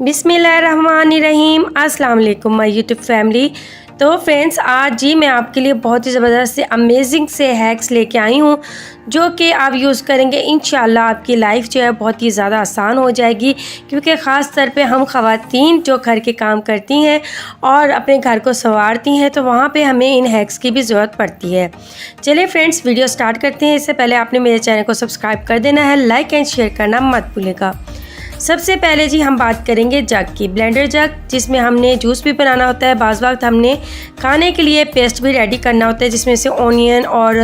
बिस्मिल्लाहिर्रहमानिर्रहीम। अस्सलाम वालेकुम माय यूट्यूब फैमिली। तो फ्रेंड्स, आज जी मैं आपके लिए बहुत ही ज़बरदस्त से अमेजिंग से हैक्स लेके आई हूँ जो कि आप यूज़ करेंगे इंशाल्लाह आपकी लाइफ जो है बहुत ही ज़्यादा आसान हो जाएगी। क्योंकि ख़ास तौर पे हम ख़वातीन जो घर के काम करती हैं और अपने घर को संवारती हैं तो वहाँ पे हमें इन हैक्स की भी ज़रूरत पड़ती है। चलिए फ्रेंड्स, वीडियो स्टार्ट करते हैं। इससे पहले आपने मेरे चैनल को सब्सक्राइब कर देना है, लाइक एंड शेयर करना मत भूलिएगा। सबसे पहले जी हम बात करेंगे जग की, ब्लेंडर जग, जिसमें हमने जूस भी बनाना होता है। बाज़ वक्त हमने खाने के लिए पेस्ट भी रेडी करना होता है जिसमें से ऑनियन और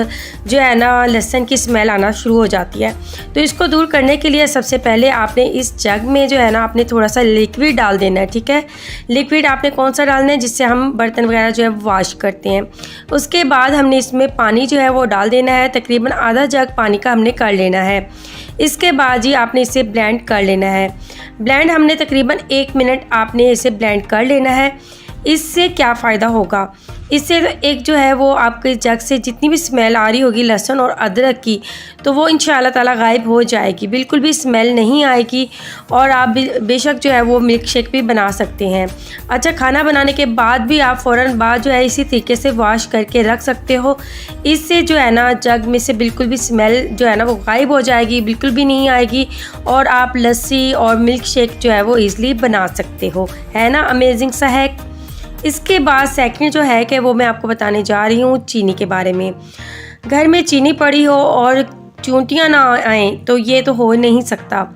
जो है ना लहसुन की स्मेल आना शुरू हो जाती है। तो इसको दूर करने के लिए सबसे पहले आपने इस जग में जो है ना आपने थोड़ा सा लिक्विड डाल देना है। ठीक है, लिक्विड आपने कौन सा डालना है जिससे हम बर्तन वगैरह जो है वॉश करते हैं। उसके बाद हमने इसमें पानी जो है वो डाल देना है, तकरीबन आधा जग पानी का हमने कर लेना है। इसके बाद जी आपने इसे ब्लेंड कर लेना है। ब्लेंड हमने तकरीबन 1 मिनट आपने इसे ब्लेंड कर लेना है। इससे क्या फ़ायदा होगा, इससे एक जो है वो आपके जग से जितनी भी स्मेल आ रही होगी लहसुन और अदरक की तो वो इंशाल्लाह ताला गायब हो जाएगी, बिल्कुल भी स्मेल नहीं आएगी। और आप बेशक जो है वो मिल्क शेक भी बना सकते हैं। अच्छा, खाना बनाने के बाद भी आप फ़ौरन बाद जो है इसी तरीके से वॉश करके रख सकते हो। इससे जो है ना जग में से बिल्कुल भी स्मेल जो है ना वो गायब हो जाएगी, बिल्कुल भी नहीं आएगी। और आप लस्सी और मिल्क शेक जो है वो ईज़िली बना सकते हो। है ना अमेजिंग सा हैक। इसके बाद सेकंड जो है कि वो मैं आपको बताने जा रही हूँ चीनी के बारे में। घर में चीनी पड़ी हो और चूंटियाँ ना आएँ तो ये तो हो नहीं सकता।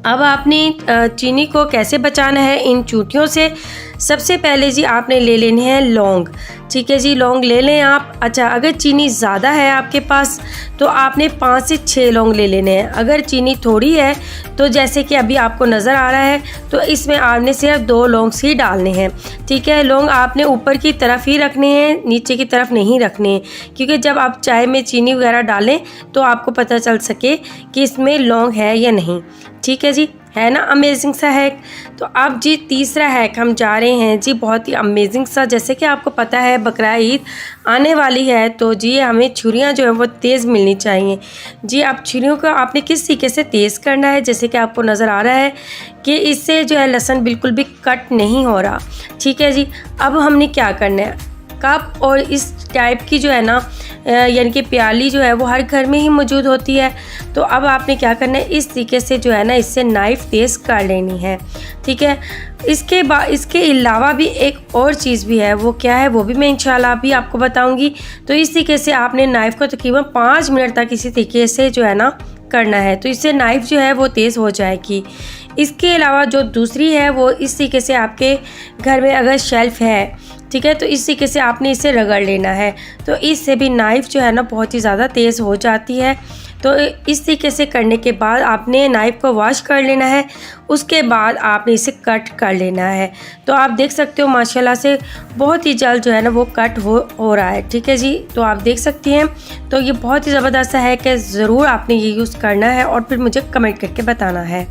अब आपने चीनी को कैसे बचाना है इन चूंटियों से। सबसे पहले जी आपने ले लेने हैं लौंग। ठीक है जी, लौंग ले लें आप। अच्छा, अगर चीनी ज़्यादा है आपके पास तो आपने 5 से 6 लौंग ले लेने हैं। अगर चीनी थोड़ी है तो जैसे कि अभी आपको नज़र आ रहा है तो इसमें आपने सिर्फ 2 लौंग ही डालने हैं। ठीक है, लौंग आपने ऊपर की तरफ ही रखने हैं, नीचे की तरफ नहीं रखने हैं। क्योंकि जब आप चाय में चीनी वगैरह डालें तो आपको पता चल सके कि इसमें लौंग है या नहीं। ठीक है जी, है ना अमेजिंग सा हैक। तो अब जी तीसरा हैक हम जा रहे हैं जी, बहुत ही अमेजिंग सा। जैसे कि आपको पता है बकरा ईद आने वाली है तो जी हमें छुरियां जो है वो तेज़ मिलनी चाहिए। जी आप छुरियों को आपने किस तरीके से तेज़ करना है, जैसे कि आपको नज़र आ रहा है कि इससे जो है लहसुन बिल्कुल भी कट नहीं हो रहा। ठीक है जी, अब हमने क्या करना है, कप और इस टाइप की जो है ना यानी कि प्याली जो है वो हर घर में ही मौजूद होती है। तो अब आपने क्या करना है, इस तरीके से जो है ना इससे नाइफ़ तेज़ कर लेनी है। ठीक है, इसके बाद इसके अलावा भी एक और चीज़ भी है, वो क्या है वो भी मैं इंशाल्लाह भी आपको बताऊंगी। तो इस तरीके से आपने नाइफ़ को तकरीबन 5 मिनट तक इसी तरीके से जो है ना करना है, तो इससे नाइफ़ जो है वो तेज़ हो जाएगी। इसके अलावा जो दूसरी है वो इस तरीके से आपके घर में अगर शेल्फ़ है, ठीक है, तो इस तरीके से आपने इसे रगड़ लेना है। तो इससे भी नाइफ़ जो है ना बहुत ही ज़्यादा तेज़ हो जाती है। तो इस तरीके से करने के बाद आपने नाइफ़ को वॉश कर लेना है। उसके बाद आपने इसे कट कर लेना है। तो आप देख सकते हो माशाल्लाह से बहुत ही जल्द जो है ना वो कट हो रहा है। ठीक है जी, तो आप देख सकती हैं। तो ये बहुत ही ज़बरदस्त है कि ज़रूर आपने ये यूज़ करना है और फिर मुझे कमेंट करके बताना है।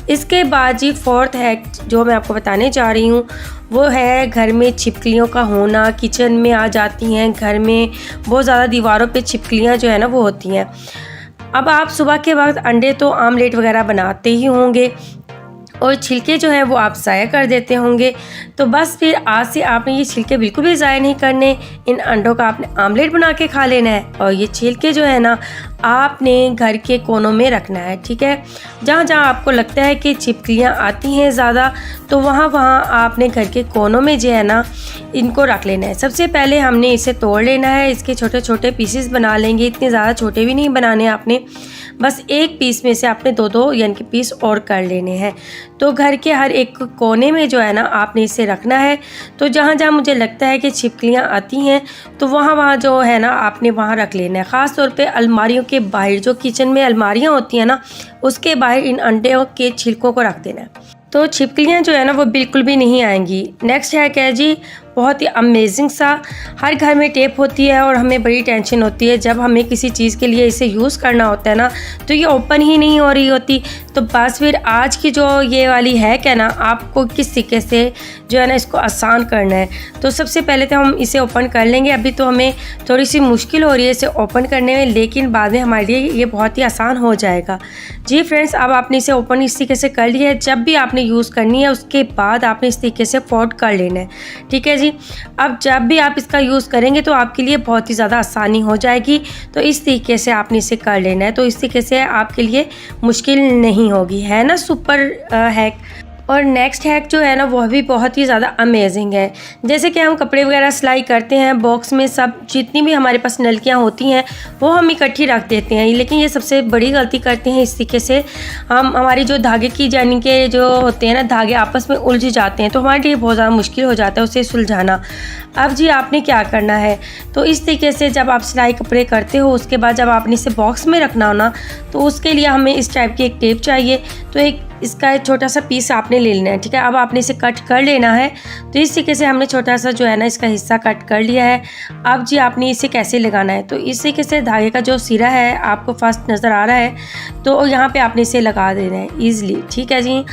इसके बाद जी फोर्थ हैक जो मैं आपको बताने जा रही हूँ वो है घर में छिपकलियों का होना। किचन में आ जाती हैं, घर में बहुत ज़्यादा दीवारों पे छिपकलियाँ जो है ना वो होती हैं। अब आप सुबह के वक्त अंडे तो आमलेट वगैरह बनाते ही होंगे और छिलके जो है वो आप ज़ाया कर देते होंगे। तो बस फिर आज से आपने ये छिलके बिल्कुल भी ज़ाया नहीं करने, इन अंडों का आपने आमलेट बना के खा लेना है। और ये छिलके जो है ना आपने घर के कोनों में रखना है। ठीक है, जहाँ जहाँ आपको लगता है कि छिपकलियाँ आती हैं ज़्यादा तो वहाँ आपने घर के कोनों में जो है ना इनको रख लेना है। सबसे पहले हमने इसे तोड़ लेना है, इसके छोटे छोटे पीसेस बना लेंगे। इतने ज़्यादा छोटे भी नहीं बनाने आपने, बस एक पीस में से आपने 2-2 यानी कि पीस और कर लेने हैं। तो घर के हर एक कोने में जो है ना आपने इसे रखना है। तो जहाँ जहाँ मुझे लगता है कि छिपकलियाँ आती हैं तो वहाँ जो है ना आपने वहाँ रख लेना है। ख़ास तौर पे अलमारियों के बाहर, जो किचन में अलमारियाँ होती हैं ना उसके बाहर इन अंडों के छिलकों को रख देना है। तो छिपकलियाँ जो है ना वो बिल्कुल भी नहीं आएंगी। नेक्स्ट है क्या जी, बहुत ही अमेजिंग सा। हर घर में टेप होती है और हमें बड़ी टेंशन होती है जब हमें किसी चीज़ के लिए इसे यूज़ करना होता है ना, तो ये ओपन ही नहीं हो रही होती। तो बस फिर आज की जो ये वाली हैक है ना, आपको किस तरीके से जो है ना इसको आसान करना है। तो सबसे पहले तो हम इसे ओपन कर लेंगे। अभी तो हमें थोड़ी सी मुश्किल हो रही है इसे ओपन करने में, लेकिन बाद में हमारे लिए ये बहुत ही आसान हो जाएगा। जी फ्रेंड्स, अब आपने इसे ओपन इस तरीके से कर लिया है। जब भी आपने यूज़ करनी है उसके बाद आपने इस तरीके से फोल्ड कर लेना है, ठीक है जी। अब जब भी आप इसका यूज़ करेंगे तो आपके लिए बहुत ही ज़्यादा आसानी हो जाएगी। तो इस तरीके से आपने इसे कर लेना है, तो इस तरीके से आपके लिए मुश्किल नहीं होगी, है ना सुपर हैक। और नेक्स्ट हैक जो है ना वह भी बहुत ही ज़्यादा अमेजिंग है। जैसे कि हम कपड़े वगैरह सिलाई करते हैं, बॉक्स में सब जितनी भी हमारे पास नलकियाँ होती हैं वो हम इकट्ठी रख देते हैं, लेकिन ये सबसे बड़ी गलती करते हैं। इस तरीके से हम हमारी जो धागे की यानी के जो होते हैं ना, धागे आपस में उलझ जाते हैं, तो हमारे लिए बहुत ज़्यादा मुश्किल हो जाता है उसे सुलझाना। अब जी आपने क्या करना है, तो इस तरीके से जब आप सिलाई कपड़े करते हो उसके बाद जब आपने इसे बॉक्स में रखना हो ना, तो उसके लिए हमें इस टाइप की एक टेप चाहिए। तो एक इसका एक छोटा सा पीस आपने ले लेना है, ठीक है। अब आपने इसे कट कर लेना है। तो इस तरीके से हमने छोटा सा जो है ना इसका हिस्सा कट कर लिया है। अब जी आपने इसे कैसे लगाना है, तो इस तरीके से धागे का जो सिरा है आपको फर्स्ट नज़र आ रहा है, तो यहाँ पे आपने इसे लगा देना है ईज़िली, ठीक है जी।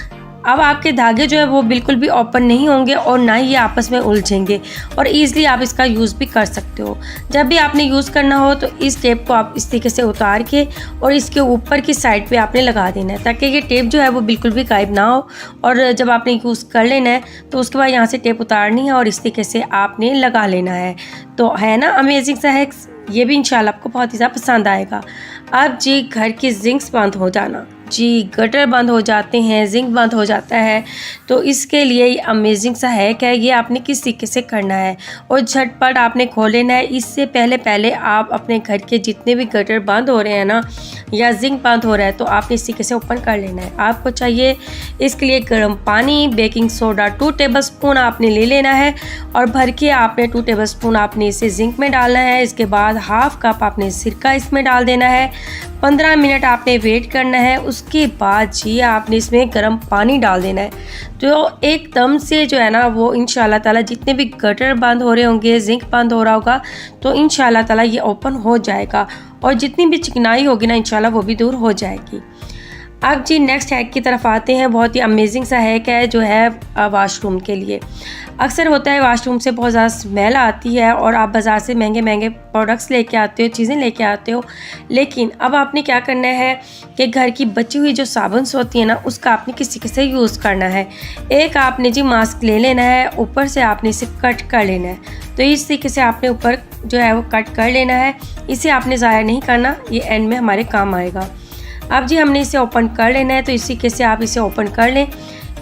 अब आपके धागे जो है वो बिल्कुल भी ओपन नहीं होंगे और ना ही ये आपस में उलझेंगे, और ईज़िली आप इसका यूज़ भी कर सकते हो। जब भी आपने यूज़ करना हो तो इस टेप को आप इस तरीके से उतार के और इसके ऊपर की साइड पे आपने लगा देना है, ताकि ये टेप जो है वो बिल्कुल भी गायब ना हो। और जब आपने यूज़ कर लेना है तो उसके बाद यहाँ से टेप उतारनी है और इस तरीके से आपने लगा लेना है। तो है ना अमेजिंग सा हैक्स, ये भी इंशाल्लाह आपको बहुत ही ज़्यादा पसंद आएगा। अब जी घर की जिंक्स बंद हो जाना, जी गटर बंद हो जाते हैं, जिंक बंद हो जाता है, तो इसके लिए ये अमेजिंग सा हैक है। ये आपने किस तरीके से करना है और झटपट आपने खोल लेना है। इससे पहले आप अपने घर के जितने भी गटर बंद हो रहे हैं ना या जिंक बंद हो रहा है, तो आपने इस तरीके से ओपन कर लेना है। आपको चाहिए इसके लिए गर्म पानी, बेकिंग सोडा 2 टेबलस्पून आपने ले लेना है और भर के आपने 2 टेबलस्पून आपने इसे जिंक में डालना है। इसके बाद हाफ कप आपने सिरका इसमें डाल देना है। 15 मिनट आपने वेट करना है। उसके बाद जी आपने इसमें गर्म पानी डाल देना है। तो एकदम से जो है ना वो इंशाल्लाह ताला जितने भी गटर बंद हो रहे होंगे, जिंक बंद हो रहा होगा, तो इंशाल्लाह ताला ये ओपन हो जाएगा और जितनी भी चिकनाई होगी ना इंशाल्लाह वो भी दूर हो जाएगी। अब जी नेक्स्ट हैक की तरफ आते हैं। बहुत ही अमेजिंग सा हैक है जो है वाशरूम के लिए। अक्सर होता है वाशरूम से बहुत ज़्यादा स्मेल आती है और आप बाज़ार से महंगे महंगे प्रोडक्ट्स लेके आते हो, चीज़ें लेके आते हो, लेकिन अब आपने क्या करना है कि घर की बची हुई जो साबुन्स होती है ना उसका आपने किसी के से यूज़ करना है। एक आपने जी मास्क ले लेना है, ऊपर से आपने इसे कट कर लेना है। तो इस तरीके से आपने ऊपर जो है वो कट कर लेना है। इसे आपने ज़ाया नहीं करना, ये एंड में हमारे काम आएगा। अब जी हमने इसे ओपन कर लेना है, तो इसी के से आप इसे ओपन कर लें।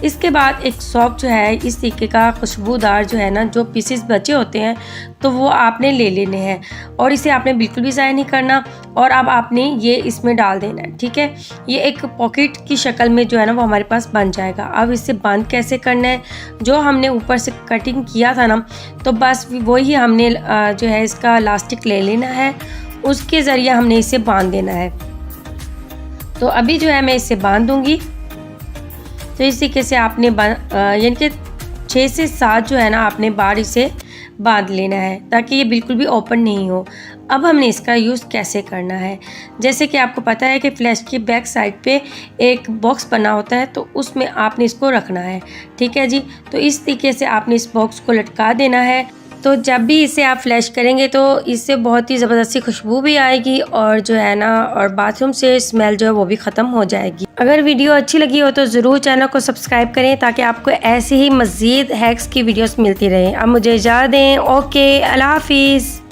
इसके बाद एक सॉक जो है इस तरीके का खुशबूदार जो है ना, जो पीसेस बचे होते हैं तो वो आपने ले लेने हैं और इसे आपने बिल्कुल भी ज़ाया नहीं करना और अब आपने ये इसमें डाल देना है, ठीक है। ये एक पॉकेट की शक्ल में जो है ना वो हमारे पास बन जाएगा। अब इसे बंद कैसे करना है, जो हमने ऊपर से कटिंग किया था ना, तो बस वही हमने जो है इसका इलास्टिक ले लेना है, उसके ज़रिए हमने इसे बांध देना है। तो अभी जो है मैं इसे बांध दूंगी। तो इस तरीके से आपने यानी कि 6 से 7 जो है ना आपने बार इसे बांध लेना है ताकि ये बिल्कुल भी ओपन नहीं हो। अब हमने इसका यूज़ कैसे करना है, जैसे कि आपको पता है कि फ्लैश की बैक साइड पे एक बॉक्स बना होता है, तो उसमें आपने इसको रखना है, ठीक है जी। तो इस तरीके से आपने इस बॉक्स को लटका देना है। तो जब भी इसे आप फ्लैश करेंगे तो इससे बहुत ही ज़बरदस्ती खुशबू भी आएगी और जो है ना और बाथरूम से स्मेल जो है वो भी ख़त्म हो जाएगी। अगर वीडियो अच्छी लगी हो तो ज़रूर चैनल को सब्सक्राइब करें ताकि आपको ऐसी ही मज़ीद हैक्स की वीडियोस मिलती रहें। अब मुझे इजाज़त दें। ओके, अल्लाह हाफिज़।